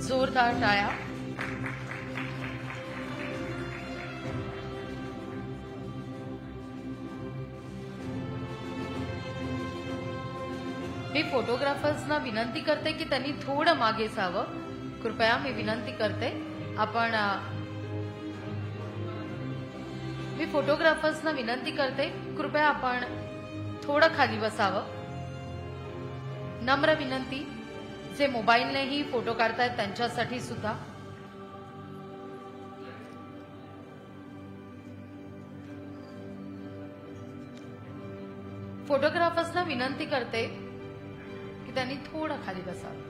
जोरदार टाळ्या। मी फोटोग्राफर्सना विनंती करते की त्यांनी थोडं मागे जावं। कृपया मी विनंती करते मी फोटोग्राफर्सना विनंती करते कृपया आपण थोडं खाली बसावं। नम्र विनंती, जे मोबाईलनेही फोटो काढतायत त्यांच्यासाठी सुद्धा। फोटोग्राफर्सना विनंती करते की त्यांनी थोडं खाली बसावं।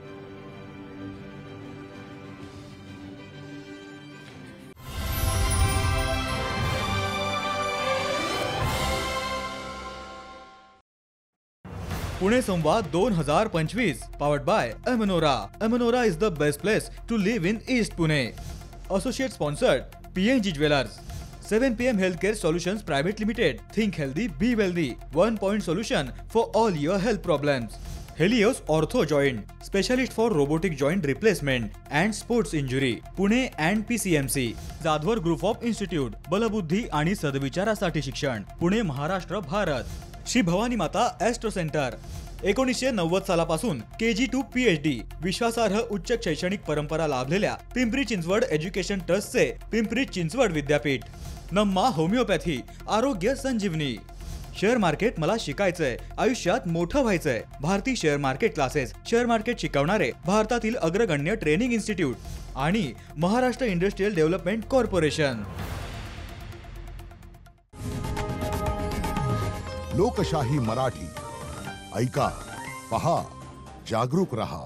पुणे संवाद 2025 powered by Emanora. Emanora is the best place to live in East Pune. Associate sponsored PNG Jewelers. 7 PM Healthcare Solutions Private Limited. Think healthy, be wealthy. 1-point solution for all your health problems. Helios Ortho Joint, specialist for robotic joint replacement and sports injury. Pune and PCMC. Jadhavar group of institute. बलबुद्धी आणि सद्विचारासाठी शिक्षण. पुणे, महाराष्ट्र, भारत. श्री भवानी माता astro centre. 1990 सालापासून KG to PhD विश्वासार्ह उच्च शैक्षणिक परंपरा लाभलेल्या पिंपरी चिंचवड एज्युकेशन ट्रस्टचे पिंपरी चिंचवड विद्यापीठ. नम्मा होमिओपॅथी, आरोग्य संजीवनी. शेअर मार्केट मला शिकायचंय, आयुष्यात मोठं व्हायचंय. Bharati share market classes, share market शिकवणारे भारतातील अग्रगण्य ट्रेनिंग इन्स्टिट्यूट आणि महाराष्ट्र इंडस्ट्रियल डेव्हलपमेंट कॉर्पोरेशन. लोकशाही मराठी ऐका, पहा, जागरूक रहा.